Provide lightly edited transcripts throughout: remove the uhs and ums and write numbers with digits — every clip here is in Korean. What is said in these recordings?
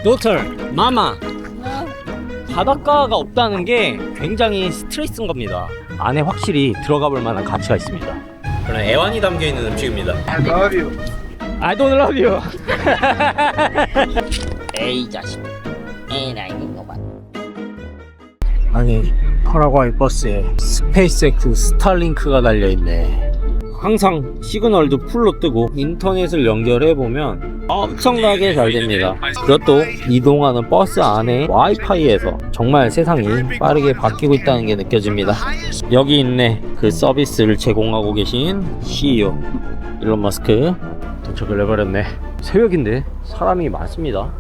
Daughter, Mama. 바닷가가 없다는 게 굉장히 스트레스인 겁니다. 안에 확실히 들어가 볼 만한 가치가 있습니다. 그런 애환이 담겨 있는 음식입니다. I love you. I don't love you. 에이 자식 에라이 이놈아. 아니 파라과이 버스에 스페이스X 스타링크가 달려있네. 항상 시그널도 풀로 뜨고 인터넷을 연결해보면 엄청나게 잘 됩니다. 그것도 이동하는 버스 안에 와이파이에서 정말 세상이 빠르게 바뀌고 있다는 게 느껴집니다. 여기 있네, 그 서비스를 제공하고 계신 CEO 일론 머스크 도착을 해버렸네. 새벽인데 사람이 많습니다.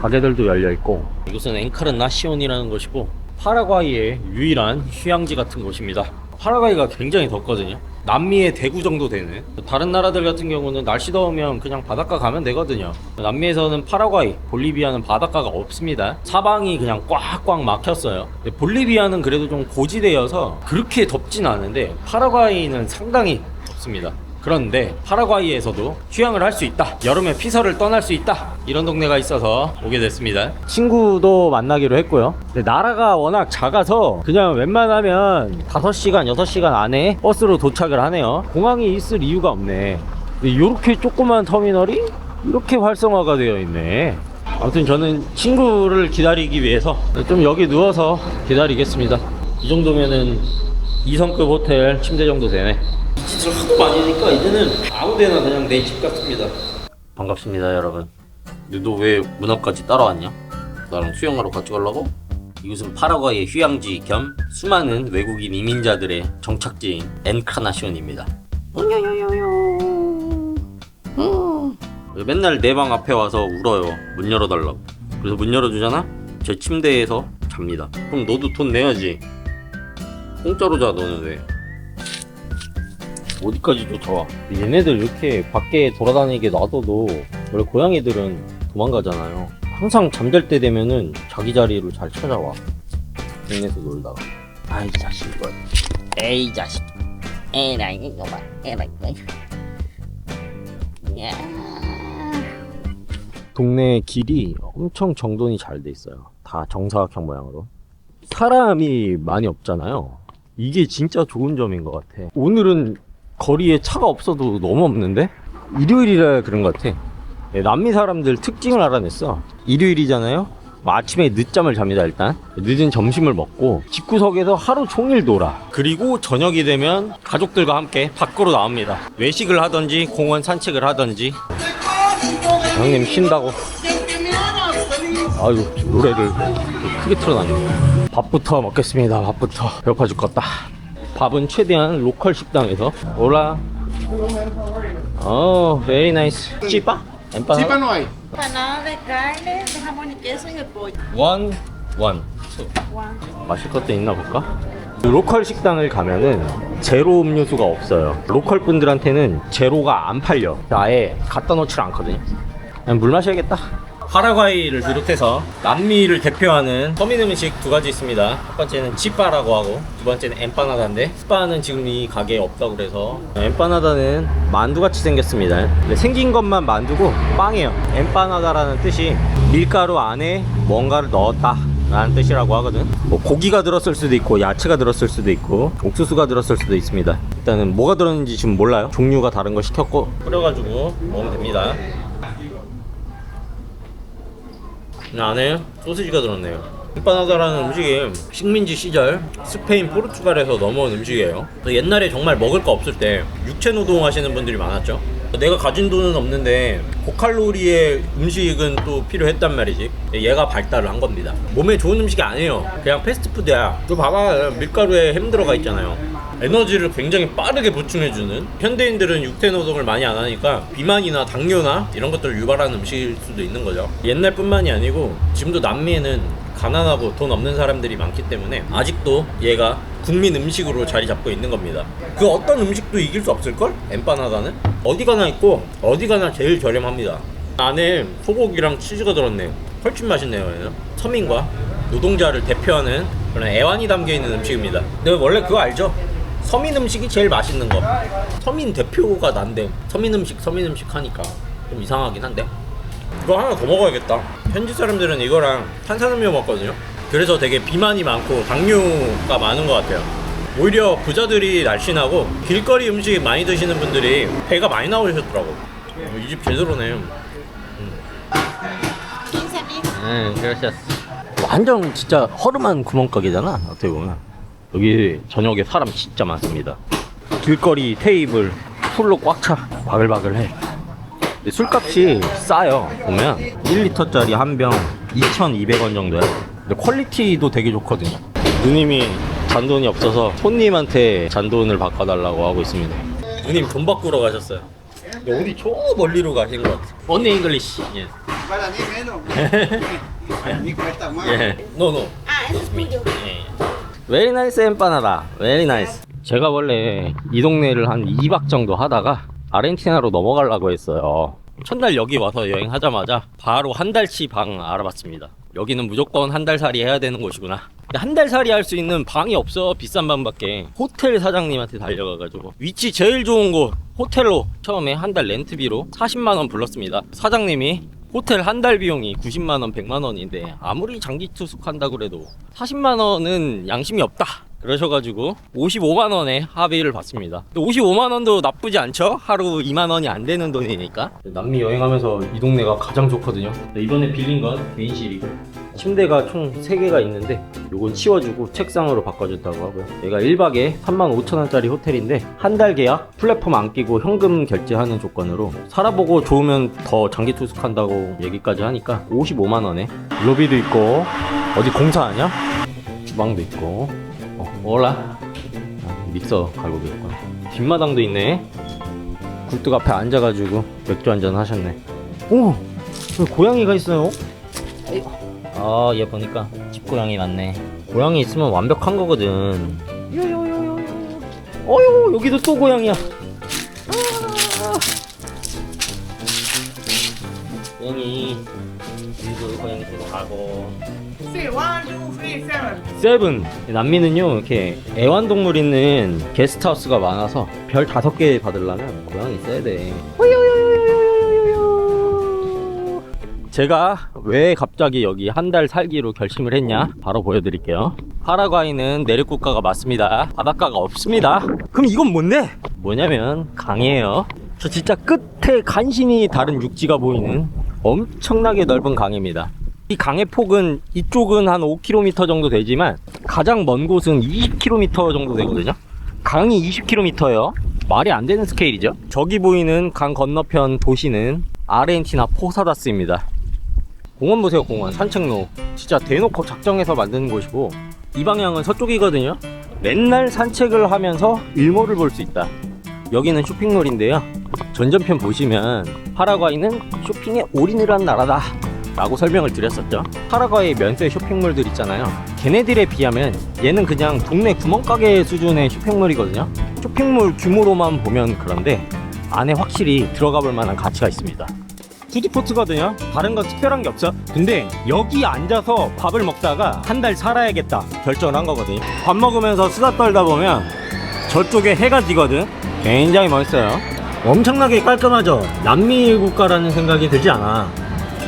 가게들도 열려있고, 이곳은 앵카르나시온이라는 곳이고 파라과이의 유일한 휴양지 같은 곳입니다. 파라과이가 굉장히 덥거든요. 남미의 대구 정도 되는, 다른 나라들 같은 경우는 날씨 더우면 그냥 바닷가 가면 되거든요. 남미에서는 파라과이, 볼리비아는 바닷가가 없습니다. 사방이 그냥 꽉꽉 막혔어요. 근데 볼리비아는 그래도 좀 고지대여서 그렇게 덥진 않은데 파라과이는 상당히 덥습니다. 그런데 파라과이에서도 휴양을 할 수 있다, 여름에 피서를 떠날 수 있다, 이런 동네가 있어서 오게 됐습니다. 친구도 만나기로 했고요. 근데 나라가 워낙 작아서 그냥 웬만하면 5시간 6시간 안에 버스로 도착을 하네요. 공항이 있을 이유가 없네. 근데 이렇게 조그만 터미널이 이렇게 활성화가 되어 있네. 아무튼 저는 친구를 기다리기 위해서 좀 여기 누워서 기다리겠습니다. 이 정도면은 2성급 호텔 침대 정도 되네. 짓을 하도 많이 하니까 이제는 아무데나 그냥 내 집 같습니다. 반갑습니다 여러분. 근데 너 왜 문 앞까지 따라왔냐? 나랑 수영하러 같이 가려고? 이곳은 파라과이의 휴양지 겸 수많은 외국인 이민자들의 정착지인 엔카르나시온입니다. 맨날 내 방 앞에 와서 울어요. 문 열어달라고. 그래서 문 열어주잖아? 제 침대에서 잡니다. 그럼 너도 돈 내야지. 공짜로 자 너는 왜? 어디까지 쫓아와? 얘네들 이렇게 밖에 돌아다니게 놔둬도 원래 고양이들은 도망가잖아요. 항상 잠잘 때 되면은 자기 자리로 잘 찾아와. 동네에서 놀다가. 아이 자식 이걸. 에이 자식 에라이 이놈아. 에라이 야. 동네 길이 엄청 정돈이 잘 돼 있어요. 다 정사각형 모양으로. 사람이 많이 없잖아요. 이게 진짜 좋은 점인 것 같아. 오늘은 거리에 차가 없어도 너무 없는데? 일요일이라 그런 것 같아. 남미 사람들 특징을 알아냈어. 일요일이잖아요? 아침에 늦잠을 잡니다. 일단 늦은 점심을 먹고 집구석에서 하루 종일 놀아. 그리고 저녁이 되면 가족들과 함께 밖으로 나옵니다. 외식을 하던지 공원 산책을 하던지. 형님 쉰다고. 아유 노래를 크게 틀어놨네. 밥부터 먹겠습니다. 밥부터. 배고파 죽겠다. 밥은 최대한 로컬 식당에서. 올라. very nice. 치빠? Chipa no hay. Empanada de carne, de jamón y queso y de pollo. 원. One. 마실 것도 있나 볼까? 로컬 식당을 가면은 제로 음료수가 없어요. 로컬 분들한테는 제로가 안 팔려. 아예 갖다 놓질 않거든요. 그냥 물 마셔야겠다. 파라과이를 비롯해서 남미를 대표하는 서민 음식 두 가지 있습니다. 첫 번째는 치빠라고 하고 두 번째는 엠파나다인데, 치빠는 지금 이 가게에 없다고 그래서, 엠파나다는 만두같이 생겼습니다. 근데 생긴 것만 만두고 빵이에요. 엠파나다라는 뜻이 밀가루 안에 뭔가를 넣었다 라는 뜻이라고 하거든. 뭐 고기가 들었을 수도 있고 야채가 들었을 수도 있고 옥수수가 들었을 수도 있습니다. 일단은 뭐가 들었는지 지금 몰라요. 종류가 다른 거 시켰고 끓여가지고 먹으면 됩니다. 안에 소시지가 들었네요. 엠파나다라는 음식이 식민지 시절 스페인, 포르투갈에서 넘어온 음식이에요. 옛날에 정말 먹을 거 없을 때 육체 노동 하시는 분들이 많았죠. 내가 가진 돈은 없는데 고칼로리의 음식은 또 필요했단 말이지. 얘가 발달을 한 겁니다. 몸에 좋은 음식이 아니에요. 그냥 패스트푸드야. 또 봐봐, 밀가루에 햄 들어가 있잖아요. 에너지를 굉장히 빠르게 보충해주는. 현대인들은 육체 노동을 많이 안 하니까 비만이나 당뇨나 이런 것들을 유발하는 음식일 수도 있는 거죠. 옛날뿐만이 아니고 지금도 남미에는 가난하고 돈 없는 사람들이 많기 때문에 아직도 얘가 국민 음식으로 자리 잡고 있는 겁니다. 그 어떤 음식도 이길 수 없을걸? 엠파나다는 어디 가나 있고 어디 가나 제일 저렴합니다. 안에 소고기랑 치즈가 들었네요. 훨씬 맛있네요. 얘는 서민과 노동자를 대표하는 그런 애환이 담겨있는 음식입니다. 근데 원래 그거 알죠? 서민 음식이 제일 맛있는 거. 서민 대표가 난데 서민 음식 하니까 좀 이상하긴 한데. 이거 하나 더 먹어야겠다. 현지 사람들은 이거랑 탄산음료 먹거든요. 그래서 되게 비만이 많고 당뇨가 많은 것 같아요. 오히려 부자들이 날씬하고 길거리 음식 많이 드시는 분들이 배가 많이 나오셨더라고. 이 집 제대로네. 그렇죠. 완전 진짜 허름한 구멍가게잖아. 어떻게 보면 여기 저녁에 사람 진짜 많습니다. 길거리 테이블 풀로 꽉 차. 바글바글해. 근데 술값이 싸요. 보면 1리터짜리 한 병 2,200원 정도야. 근데 퀄리티도 되게 좋거든요. 누님이 잔돈이 없어서 손님한테 잔돈을 바꿔달라고 하고 있습니다. 누님 돈 바꾸러 가셨어요. 근데 어디 저 멀리로 가신 것 같아. Only English. Yes. Para mí menos. Ni cuesta más. Yeah. No, no. Ah, ese es tuyo. Very nice empanada. Very nice. 제가 원래 이 동네를 한 2박 정도 하다가 아르헨티나로 넘어가려고 했어요. 첫날 여기 와서 여행하자마자 바로 한 달치 방 알아봤습니다. 여기는 무조건 한 달 살이 해야 되는 곳이구나. 한 달 살이 할 수 있는 방이 없어. 비싼 방밖에. 호텔 사장님한테 달려가가지고 위치 제일 좋은 곳 호텔로 처음에 한 달 렌트비로 40만원 불렀습니다. 사장님이 호텔 한 달 비용이 90만원 100만원인데 아무리 장기 투숙한다고 그래도 40만원은 양심이 없다 그러셔가지고 55만원에 합의를 받습니다. 55만원도 나쁘지 않죠? 하루 2만원이 안 되는 돈이니까. 남미 여행하면서 이 동네가 가장 좋거든요. 이번에 빌린 건 개인실이고 침대가 총 3개가 있는데 요건 치워주고 책상으로 바꿔줬다고 하고요. 얘가 1박에 35,000원짜리 호텔인데 한 달 계약, 플랫폼 안 끼고 현금 결제하는 조건으로 살아보고 좋으면 더 장기 투숙한다고 얘기까지 하니까 55만원에 로비도 있고 어디 공사하냐? 주방도 있고 올라 믹서 갈고 계셨구나. 뒷마당도 있네. 굴뚝 앞에 앉아가지고 맥주 한잔 하셨네. 오! 여기 고양이가 있어요. 아, 얘 보니까 집고양이 맞네. 고양이 있으면 완벽한 거거든. 요요요요. 어휴, 여기도 또 고양이야. 아. 고양이. 여기도 고양이 들어가고. Sí, 1, 2, 3, 7. 세븐. 남미는요 이렇게 애완동물 있는 게스트하우스가 많아서 별 5개 받으려면 고양이 있어야 돼. 제가 왜 갑자기 여기 한 달 살기로 결심을 했냐 바로 보여드릴게요. 파라과이는 내륙국가가 맞습니다. 바닷가가 없습니다. 그럼 이건 뭔데? 뭐냐면 강이에요. 저 진짜 끝에 간신히 다른 육지가 보이는 엄청나게 넓은 강입니다. 이 강의 폭은 이쪽은 한 5km 정도 되지만 가장 먼 곳은 20km 정도 되거든요. 강이 20km예요. 말이 안 되는 스케일이죠. 저기 보이는 강 건너편 도시는 아르헨티나 포사다스입니다. 공원 보세요. 공원 산책로 진짜 대놓고 작정해서 만드는 곳이고 이 방향은 서쪽이거든요. 맨날 산책을 하면서 일몰을 볼 수 있다. 여기는 쇼핑몰인데요. 전전편 보시면 파라과이는 쇼핑에 올인을 한 나라다 라고 설명을 드렸었죠. 파라과이 면세 쇼핑몰들 있잖아요. 걔네들에 비하면 얘는 그냥 동네 구멍가게 수준의 쇼핑몰이거든요. 쇼핑몰 규모로만 보면 그런데 안에 확실히 들어가 볼 만한 가치가 있습니다. 푸드코트거든요. 다른 건 특별한 게 없어. 근데 여기 앉아서 밥을 먹다가 한 달 살아야겠다 결정을 한 거거든요. 밥 먹으면서 수다 떨다 보면 저쪽에 해가 지거든. 굉장히 멋있어요. 엄청나게 깔끔하죠. 남미 국가라는 생각이 들지 않아.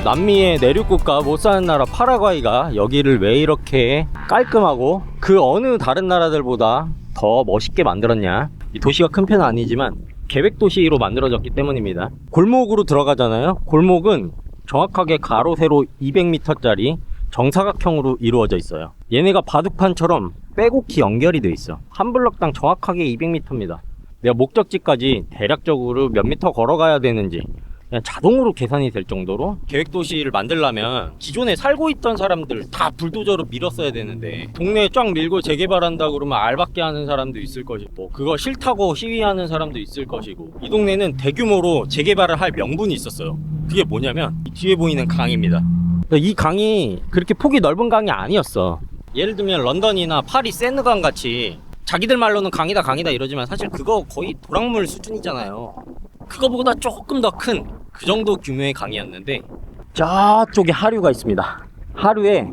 남미의 내륙국가 못 사는 나라 파라과이가 여기를 왜 이렇게 깔끔하고 그 어느 다른 나라들보다 더 멋있게 만들었냐. 이 도시가 큰 편은 아니지만 계획도시로 만들어졌기 때문입니다. 골목으로 들어가잖아요. 골목은 정확하게 가로 세로 200m짜리 정사각형으로 이루어져 있어요. 얘네가 바둑판처럼 빼곡히 연결이 돼 있어. 한 블럭당 정확하게 200m입니다. 내가 목적지까지 대략적으로 몇 미터 걸어가야 되는지 그냥 자동으로 계산이 될 정도로 계획도시를 만들려면 기존에 살고 있던 사람들 다 불도저로 밀었어야 되는데 동네에 쫙 밀고 재개발한다 그러면 알박기 하는 사람도 있을 것이고 그거 싫다고 시위하는 사람도 있을 것이고 이 동네는 대규모로 재개발을 할 명분이 있었어요. 그게 뭐냐면 이 뒤에 보이는 강입니다. 이 강이 그렇게 폭이 넓은 강이 아니었어. 예를 들면 런던이나 파리 세느강 같이 자기들 말로는 강이다 이러지만 사실 그거 거의 도랑물 수준이잖아요. 그거보다 조금 더 큰 그 정도 규모의 강이었는데 저쪽에 하류가 있습니다. 하류에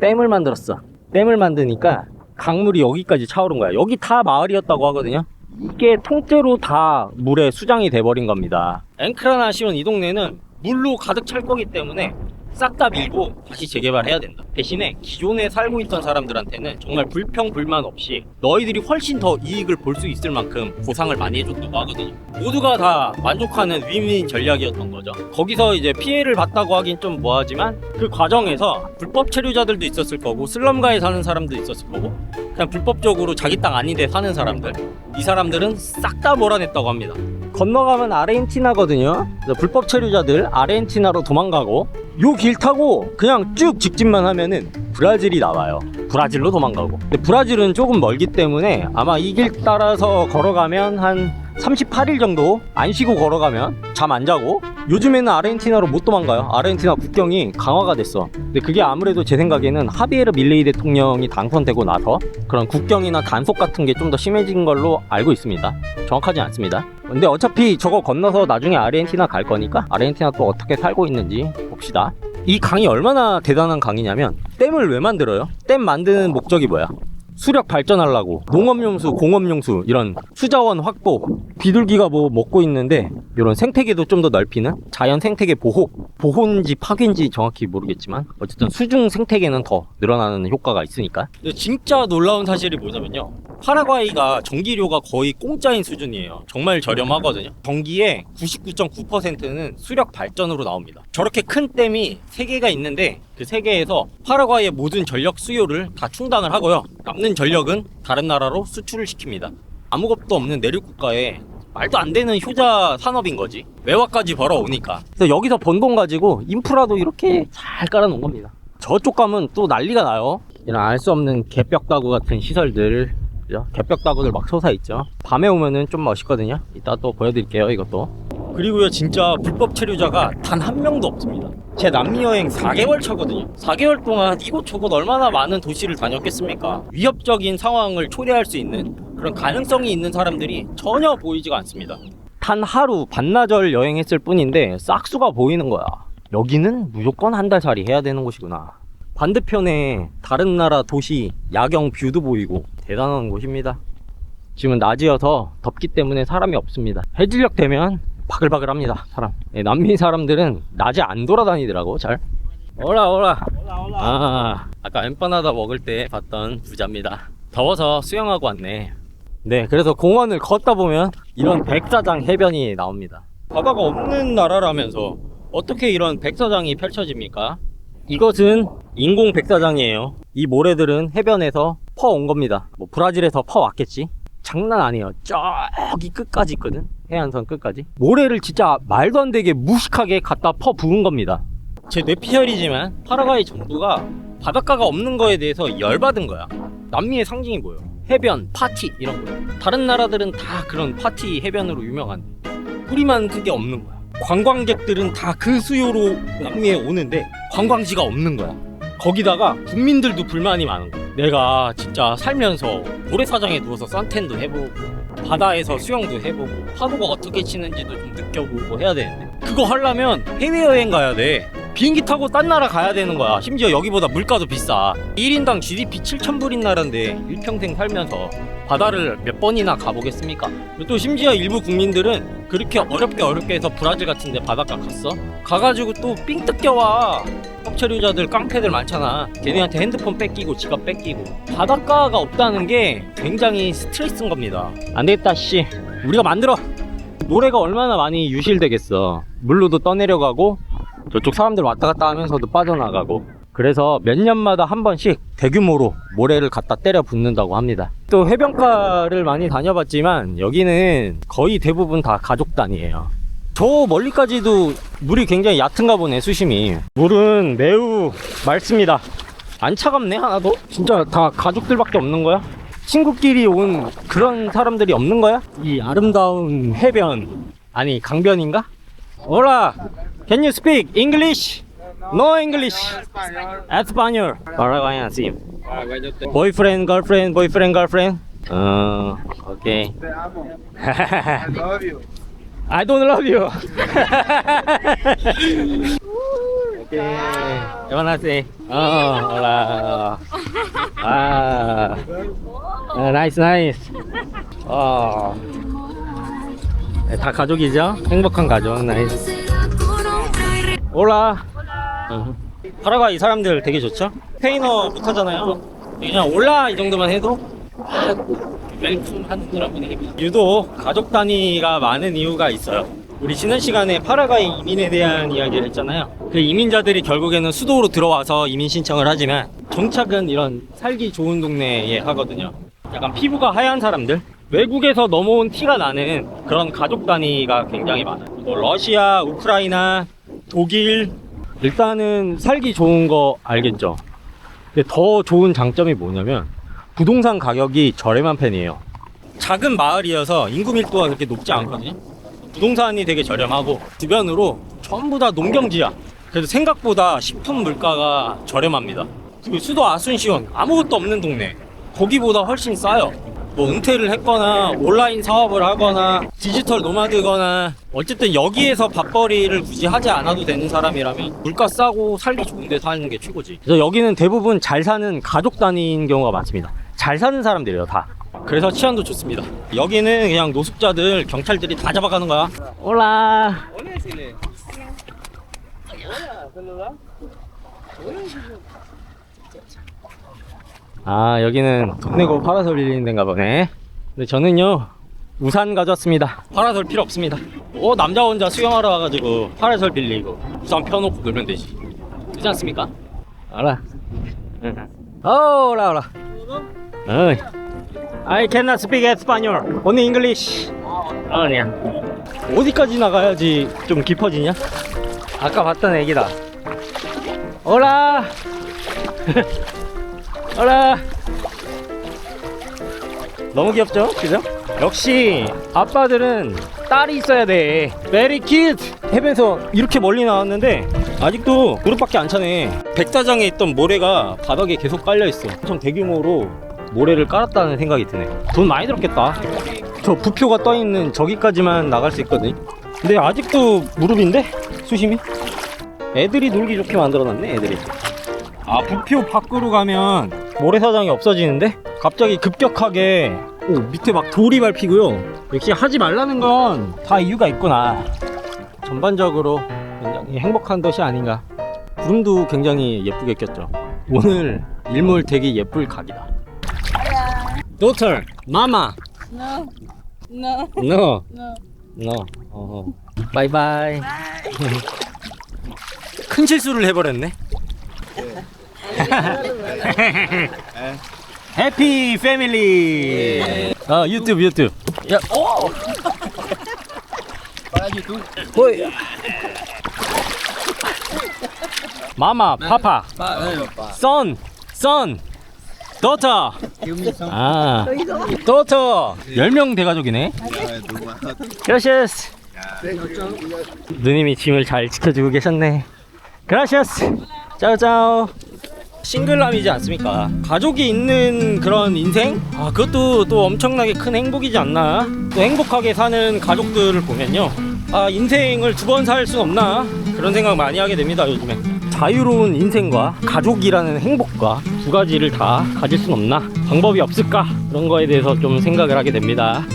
댐을 만들었어. 댐을 만드니까 강물이 여기까지 차오른 거야. 여기 다 마을이었다고 하거든요. 이게 통째로 다 물에 수장이 돼버린 겁니다. 앵크라나시온 이 동네는 물로 가득 찰 거기 때문에 싹 다 밀고 다시 재개발해야 된다. 대신에 기존에 살고 있던 사람들한테는 정말 불평불만 없이 너희들이 훨씬 더 이익을 볼 수 있을 만큼 보상을 많이 해줬다고 하거든요. 모두가 다 만족하는 윈윈 전략이었던 거죠. 거기서 이제 피해를 봤다고 하긴 좀 뭐하지만 그 과정에서 불법 체류자들도 있었을 거고 슬럼가에 사는 사람도 있었을 거고 그냥 불법적으로 자기 땅 아닌데 사는 사람들, 이 사람들은 싹 다 몰아냈다고 합니다. 건너가면 아르헨티나거든요. 불법 체류자들 아르헨티나로 도망가고 요 길 타고 그냥 쭉 직진만 하면은 브라질이 나와요. 브라질로 도망가고. 근데 브라질은 조금 멀기 때문에 아마 이 길 따라서 걸어가면 한 38일 정도 안 쉬고 걸어가면 잠 안 자고. 요즘에는 아르헨티나로 못 도망가요. 아르헨티나 국경이 강화가 됐어. 근데 그게 아무래도 제 생각에는 하비에르 밀레이 대통령이 당선되고 나서 그런 국경이나 단속 같은 게 좀 더 심해진 걸로 알고 있습니다. 정확하지 않습니다. 근데 어차피 저거 건너서 나중에 아르헨티나 갈 거니까 아르헨티나 또 어떻게 살고 있는지 봅시다. 이 강이 얼마나 대단한 강이냐면 댐을 왜 만들어요? 댐 만드는 목적이 뭐야? 수력 발전하려고 농업용수, 공업용수 이런 수자원 확보, 비둘기가 뭐 먹고 있는데 이런 생태계도 좀 더 넓히는 자연 생태계 보호, 보호인지 파괴인지 정확히 모르겠지만 어쨌든 수중 생태계는 더 늘어나는 효과가 있으니까. 근데 진짜 놀라운 사실이 뭐냐면요, 파라과이가 전기료가 거의 공짜인 수준이에요. 정말 저렴하거든요. 전기의 99.9%는 수력 발전으로 나옵니다. 저렇게 큰 댐이 3개가 있는데 그 3개에서 파라과이의 모든 전력 수요를 다 충당을 하고요, 남는 전력은 다른 나라로 수출을 시킵니다. 아무것도 없는 내륙 국가에 말도 안 되는 효자 산업인 거지. 외화까지 벌어오니까. 그래서 여기서 번 돈 가지고 인프라도 이렇게 잘 깔아놓은 겁니다. 저쪽 가면 또 난리가 나요. 이런 알 수 없는 개벽다구 같은 시설들, 개벽다구들 막 솟아있죠. 밤에 오면은 좀 멋있거든요. 이따 또 보여드릴게요, 이것도. 그리고요, 진짜 불법 체류자가 단 한 명도 없습니다. 제 남미 여행 4개월 차거든요. 4개월 동안 이곳저곳 얼마나 많은 도시를 다녔겠습니까? 위협적인 상황을 초래할 수 있는 그런 가능성이 있는 사람들이 전혀 보이지가 않습니다. 단 하루 반나절 여행했을 뿐인데 싹수가 보이는 거야. 여기는 무조건 한 달 살이 해야 되는 곳이구나. 반대편에 다른 나라 도시 야경 뷰도 보이고 대단한 곳입니다. 지금은 낮이어서 덥기 때문에 사람이 없습니다. 해질녘 되면 바글바글합니다, 사람. 남미 사람들은 낮에 안 돌아다니더라고, 잘. 오라. 아까 엠파나다 먹을 때 봤던 부자입니다. 더워서 수영하고 왔네. 네, 그래서 공원을 걷다 보면 이런 백사장 해변이 나옵니다. 바다가 없는 나라라면서 어떻게 이런 백사장이 펼쳐집니까? 이것은 인공 백사장이에요. 이 모래들은 해변에서 퍼온 겁니다. 뭐 브라질에서 퍼왔겠지? 장난 아니에요. 저기 끝까지 있거든, 해안선 끝까지. 모래를 진짜 말도 안 되게 무식하게 갖다 퍼 부은 겁니다. 제 뇌피셜이지만 파라과이 정부가 바닷가가 없는 거에 대해서 열받은 거야. 남미의 상징이 뭐예요? 해변, 파티 이런 거. 다른 나라들은 다 그런 파티 해변으로 유명한데 우리만 그게 없는 거야. 관광객들은 다 그 수요로 남미에 오는데 관광지가 없는 거야. 거기다가 국민들도 불만이 많은 거야. 내가 진짜 살면서 모래사장에 누워서 선탠도 해보고 바다에서 수영도 해보고 파도가 어떻게 치는지도 좀 느껴보고 해야 되는데 그거 하려면 해외여행 가야 돼. 비행기 타고 딴 나라 가야 되는 거야. 심지어 여기보다 물가도 비싸. 1인당 GDP 7,000불인 나라인데 일평생 살면서 바다를 몇 번이나 가보겠습니까? 또 심지어 일부 국민들은 그렇게 어렵게 해서 브라질 같은데 바닷가 갔어? 가가지고 또 삥 뜯겨와. 법체류자들 깡패들 많잖아. 걔네한테 핸드폰 뺏기고 지갑 뺏기고. 바닷가가 없다는 게 굉장히 스트레스인 겁니다. 안되겠다 씨, 우리가 만들어. 노래가 얼마나 많이 유실되겠어. 물로도 떠내려가고 저쪽 사람들 왔다 갔다 하면서도 빠져나가고. 그래서 몇 년마다 한 번씩 대규모로 모래를 갖다 때려 붓는다고 합니다. 또 해변가를 많이 다녀봤지만 여기는 거의 대부분 다 가족 단위예요. 저 멀리까지도 물이 굉장히 얕은가 보네, 수심이. 물은 매우 맑습니다. 안 차갑네, 하나도. 진짜 다 가족들밖에 없는 거야? 친구끼리 온 그런 사람들이 없는 거야? 이 아름다운 해변, 아니 강변인가? Hola, can you speak English? No English. Español. Paraguayan, sí. Boyfriend, girlfriend, girlfriend. Okay. I love you. I don't love you. Okay. Nice. Hola. Nice. 다 가족이죠? 행복한 가족. 나이스. 올라. 파라과이 사람들 되게 좋죠? 스페인어 못하잖아요. 그냥 올라 이 정도만 해도 웰컴 하는 사람이 유독 가족 단위가 많은 이유가 있어요. 우리 지난 시간에 파라과이 이민에 대한 이야기를 했잖아요. 그 이민자들이 결국에는 수도로 들어와서 이민 신청을 하지만 정착은 이런 살기 좋은 동네에 하거든요. 약간 피부가 하얀 사람들, 외국에서 넘어온 티가 나는 그런 가족 단위가 굉장히 많아요. 뭐 러시아, 우크라이나, 독일. 일단은 살기 좋은 거 알겠죠? 근데 더 좋은 장점이 뭐냐면 부동산 가격이 저렴한 편이에요. 작은 마을이어서 인구 밀도가 그렇게 높지 않거든요. 부동산이 되게 저렴하고 주변으로 전부 다 농경지야. 그래서 생각보다 식품 물가가 저렴합니다. 그리고 수도 아순시온 아무것도 없는 동네, 거기보다 훨씬 싸요. 뭐 은퇴를 했거나 온라인 사업을 하거나 디지털 노마드거나 어쨌든 여기에서 밥벌이를 굳이 하지 않아도 되는 사람이라면 물가 싸고 살기 좋은 데 사는 게 최고지. 그래서 여기는 대부분 잘 사는 가족 단위인 경우가 많습니다. 잘 사는 사람들이에요 다. 그래서 치안도 좋습니다. 여기는 그냥 노숙자들 경찰들이 다 잡아가는 거야. 올라. 아, 여기는 돈 내고 파라솔 빌리는 데인가 보네. 근데 저는요 우산 가져왔습니다. 파라솔 필요 없습니다. 남자 혼자 수영하러 와가지고 파라솔 빌리고 우산 펴놓고 놀면 되지. 되지 않습니까? 알아. 올라. I cannot speak Espanol. Only English. 아니야. 어디까지 나가야지 좀 깊어지냐? 아까 봤던 애기다. 올라. 올라. 너무 귀엽죠? 그죠? 역시 아빠들은 딸이 있어야 돼. Very cute. 해변에서 이렇게 멀리 나왔는데 아직도 무릎밖에 안 차네. 백사장에 있던 모래가 바닥에 계속 깔려있어. 엄청 대규모로 모래를 깔았다는 생각이 드네. 돈 많이 들었겠다. 저 부표가 떠있는 저기까지만 나갈 수 있거든. 근데 아직도 무릎인데? 수심이? 애들이 놀기 좋게 만들어놨네 애들이. 아, 부표 밖으로 가면 모래사장이 없어지는데 갑자기 급격하게 밑에 막 돌이 밟히고요. 역시 하지 말라는 건 다 이유가 있구나. 전반적으로 굉장히 행복한 도시 아닌가. 구름도 굉장히 예쁘게 꼈죠. 오늘 일몰 되게 예쁠 각이다. Daughter, Mama. No. No. No. No. No. Bye bye. 큰 실수를 해버렸네. 해피 패밀리. 유튜브. 야, 오. 호이. 마마, 파파, son, daughter. 아, daughter. 10명 대가족이네. Gracias. 누님이 짐을 잘 지켜주고 계셨네. Gracias. 짜오짜오. 싱글남이지 않습니까? 가족이 있는 그런 인생? 그것도 또 엄청나게 큰 행복이지 않나? 또 행복하게 사는 가족들을 보면요, 인생을 두 번 살 순 없나? 그런 생각 많이 하게 됩니다 요즘에. 자유로운 인생과 가족이라는 행복과 두 가지를 다 가질 순 없나? 방법이 없을까? 그런 거에 대해서 좀 생각을 하게 됩니다.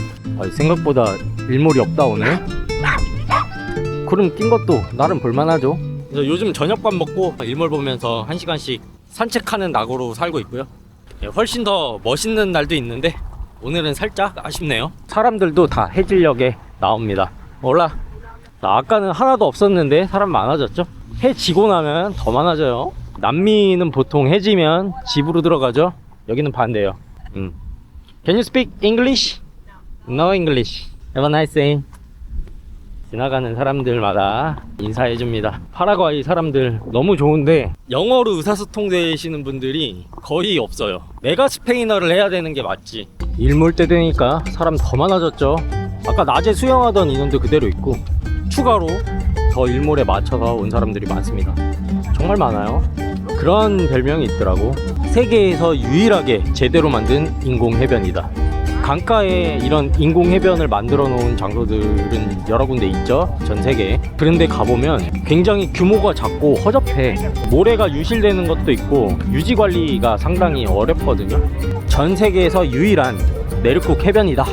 생각보다 일몰이 없다 오늘. 구름 낀 것도 나름 볼만하죠. 그래서 요즘 저녁밥 먹고 일몰 보면서 1시간씩 산책하는 낙으로 살고 있고요. 훨씬 더 멋있는 날도 있는데 오늘은 살짝 아쉽네요. 사람들도 다 해질녘에 나옵니다. 몰라, 아까는 하나도 없었는데 사람 많아졌죠. 해 지고 나면 더 많아져요. 남미는 보통 해지면 집으로 들어가죠. 여기는 반대예요. Can you speak English? No English. Have a nice day. 지나가는 사람들마다 인사해줍니다. 파라과이 사람들 너무 좋은데 영어로 의사소통 되시는 분들이 거의 없어요. 내가 스페인어를 해야 되는 게 맞지. 일몰 때 되니까 사람 더 많아졌죠. 아까 낮에 수영하던 인원도 그대로 있고 추가로 더 일몰에 맞춰서 온 사람들이 많습니다. 정말 많아요. 그런 별명이 있더라고. 세계에서 유일하게 제대로 만든 인공해변이다. 강가에 이런 인공해변을 만들어 놓은 장소들은 여러 군데 있죠, 전 세계에. 그런데 가보면 굉장히 규모가 작고 허접해. 모래가 유실되는 것도 있고 유지관리가 상당히 어렵거든요. 전 세계에서 유일한 내륙국 해변이다.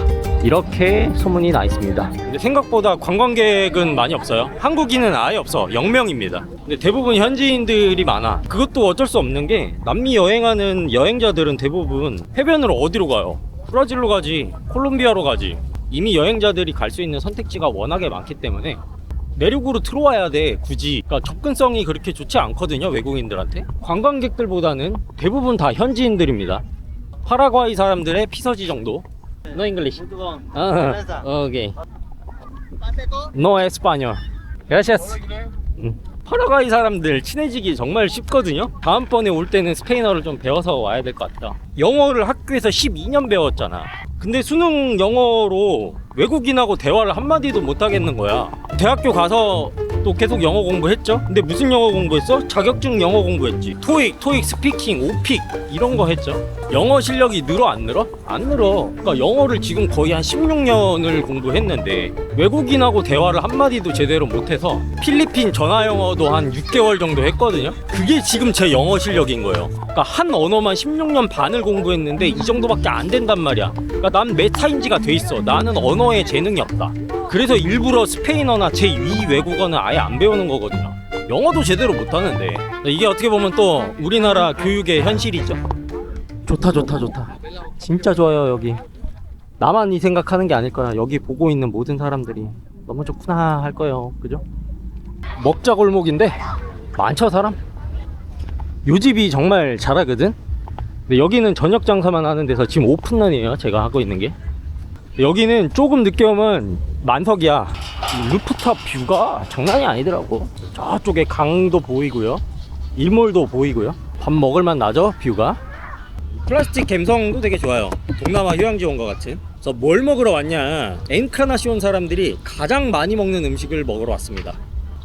이렇게 소문이 나 있습니다. 근데 생각보다 관광객은 많이 없어요. 한국인은 아예 없어. 0명입니다. 근데 대부분 현지인들이 많아. 그것도 어쩔 수 없는 게 남미 여행하는 여행자들은 대부분 해변으로 어디로 가요? 브라질로 가지, 콜롬비아로 가지. 이미 여행자들이 갈 수 있는 선택지가 워낙에 많기 때문에 내륙으로 들어와야 돼. 굳이. 그러니까 접근성이 그렇게 좋지 않거든요, 외국인들한테. 관광객들보다는 대부분 다 현지인들입니다. 파라과이 사람들의 피서지 정도. No English. 오케이. No Español. Gracias. 파라과이 사람들 친해지기 정말 쉽거든요. 다음번에 올 때는 스페인어를 좀 배워서 와야 될 것 같다. 영어를 학교에서 12년 배웠잖아. 근데 수능 영어로 외국인하고 대화를 한마디도 못 하겠는 거야. 대학교 가서 또 계속 영어 공부했죠. 근데 무슨 영어 공부했어? 자격증 영어 공부했지. 토익 스피킹, 오픽 이런 거 했죠. 영어 실력이 늘어 안 늘어? 안 늘어. 그러니까 영어를 지금 거의 한 16년을 공부했는데 외국인하고 대화를 한마디도 제대로 못해서 필리핀 전화 영어도 한 6개월 정도 했거든요. 그게 지금 제 영어 실력인 거예요. 그러니까 한 언어만 16년 반을 공부했는데 이 정도밖에 안 된단 말이야. 그러니까 난 메타인지가 돼 있어. 나는 언어에 재능이 없다. 그래서 일부러 스페인어나 제2 외국어는 아예 안 배우는 거거든요. 영어도 제대로 못하는데. 이게 어떻게 보면 또 우리나라 교육의 현실이죠. 좋다. 진짜 좋아요. 여기 나만 이 생각하는 게 아닐 거야. 여기 보고 있는 모든 사람들이 너무 좋구나 할 거예요. 그죠? 먹자골목인데 많죠 사람? 요 집이 정말 잘하거든. 근데 여기는 저녁 장사만 하는 데서 지금 오픈런이에요. 제가 하고 있는 게. 여기는 조금 늦게 오면 만석이야. 루프탑 뷰가 장난이 아니더라고. 저쪽에 강도 보이고요, 일몰도 보이고요. 밥 먹을만 나죠 뷰가. 플라스틱 감성도 되게 좋아요. 동남아 휴양지 온 것 같은. 그래서 뭘 먹으러 왔냐, 엔카나시온 사람들이 가장 많이 먹는 음식을 먹으러 왔습니다.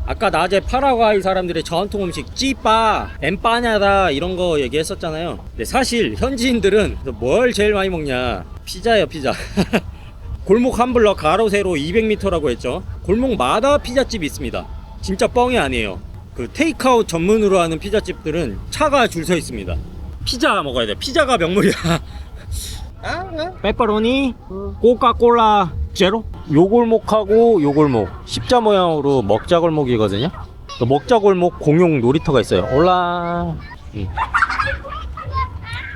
아까 낮에 파라과이 사람들의 전통 음식 찌빠, 엠빠냐다 이런 거 얘기했었잖아요. 근데 사실 현지인들은 뭘 제일 많이 먹냐, 피자예요 피자. 골목 한 블럭 가로 세로 200m라고 했죠. 골목마다 피자집이 있습니다. 진짜 뻥이 아니에요. 그 테이크아웃 전문으로 하는 피자집들은 차가 줄 서 있습니다. 피자 먹어야 돼. 피자가 명물이야. 페퍼로니, 코카콜라 제로. 요 골목하고 요 골목 십자 모양으로 먹자골목이거든요. 먹자골목 공용 놀이터가 있어요. 올라.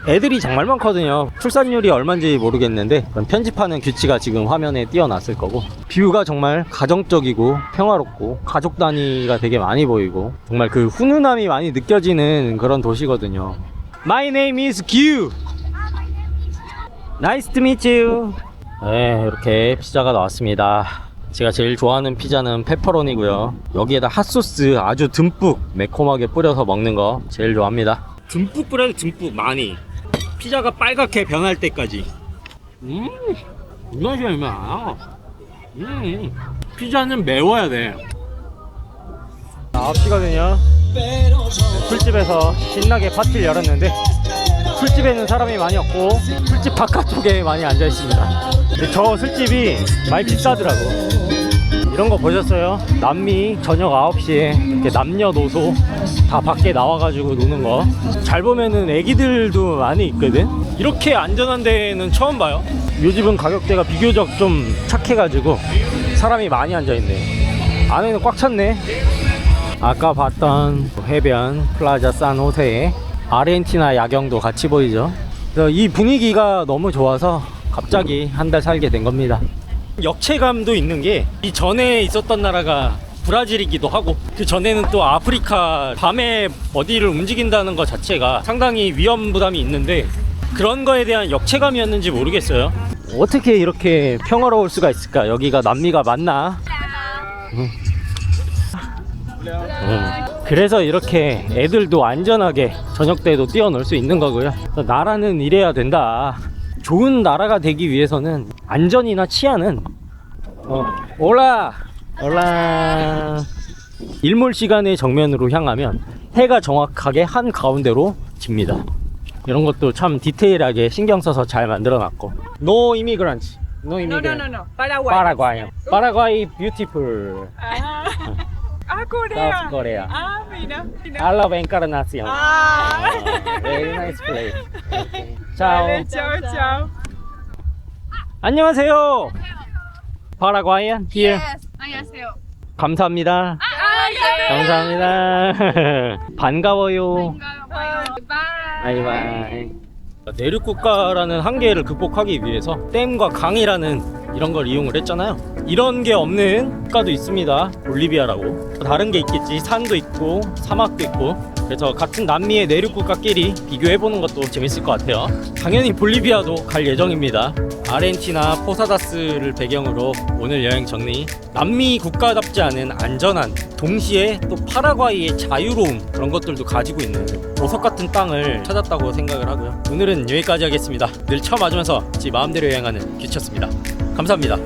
애들이 정말 많거든요. 출산율이 얼마인지 모르겠는데 편집하는 규칙가 지금 화면에 띄어놨을 거고. 뷰가 정말 가정적이고 평화롭고 가족 단위가 되게 많이 보이고 정말 그 훈훈함이 많이 느껴지는 그런 도시거든요. My name is Q. Nice to meet you. 네, 이렇게 피자가 나왔습니다. 제가 제일 좋아하는 피자는 페퍼로니고요. 여기에다 핫소스 아주 듬뿍 매콤하게 뿌려서 먹는 거 제일 좋아합니다. 듬뿍 뿌려도 듬뿍 많이. 피자가 빨갛게 변할 때까지. 이 맛이야 이 맛. 피자는 매워야 돼. 9시거든요. 술집에서 신나게 파티를 열었는데 술집에는 사람이 많이 없고 술집 바깥쪽에 많이 앉아 있습니다. 근데 저 술집이 많이 비싸더라고. 이런 거 보셨어요? 남미 저녁 9시에 이렇게 남녀노소 다 밖에 나와가지고 노는 거. 잘 보면은 애기들도 많이 있거든. 이렇게 안전한 데는 처음 봐요. 이 집은 가격대가 비교적 좀 착해가지고 사람이 많이 앉아있네. 안에는 꽉 찼네. 아까 봤던 해변 플라자 산호세에 아르헨티나 야경도 같이 보이죠. 그래서 이 분위기가 너무 좋아서 갑자기 한 달 살게 된 겁니다. 역체감도 있는 게 이 전에 있었던 나라가 브라질이기도 하고 그 전에는 또 아프리카, 밤에 어디를 움직인다는 것 자체가 상당히 위험 부담이 있는데 그런 거에 대한 역체감이었는지 모르겠어요. 어떻게 이렇게 평화로울 수가 있을까? 여기가 남미가 맞나? 그래서 이렇게 애들도 안전하게 저녁 때도 뛰어놀 수 있는 거고요. 나라는 이래야 된다. 좋은 나라가 되기 위해서는 안전이나 치안은 올라 일몰 시간의 정면으로 향하면 해가 정확하게 한 가운데로 집니다. 이런 것도 참 디테일하게 신경 써서 잘 만들어 놨고. No immigrants. No immigrants. No. Paraguay. Paraguay beautiful. Korea. South Korea. Mira. I love Encarnacion. Very nice place. Ciao. Chao. 안녕하세요. 파라과이안 here. 안녕하세요. 감사합니다. 감사합니다. 반가워요. 바이바이. 내륙국가라는 한계를 극복하기 위해서 댐과 강이라는 이런 걸 이용을 했잖아요. 이런 게 없는 국가도 있습니다. 볼리비아라고. 다른 게 있겠지. 산도 있고 사막도 있고. 그래서 같은 남미의 내륙국가끼리 비교해보는 것도 재밌을 것 같아요. 당연히 볼리비아도 갈 예정입니다. 아르헨티나 포사다스를 배경으로 오늘 여행 정리. 남미 국가답지 않은 안전한, 동시에 또 파라과이의 자유로움, 그런 것들도 가지고 있는 보석 같은 땅을 찾았다고 생각을 하고요. 오늘은 여기까지 하겠습니다. 늘 처음 와주면서 지 마음대로 여행하는 규쳤습니다. 감사합니다.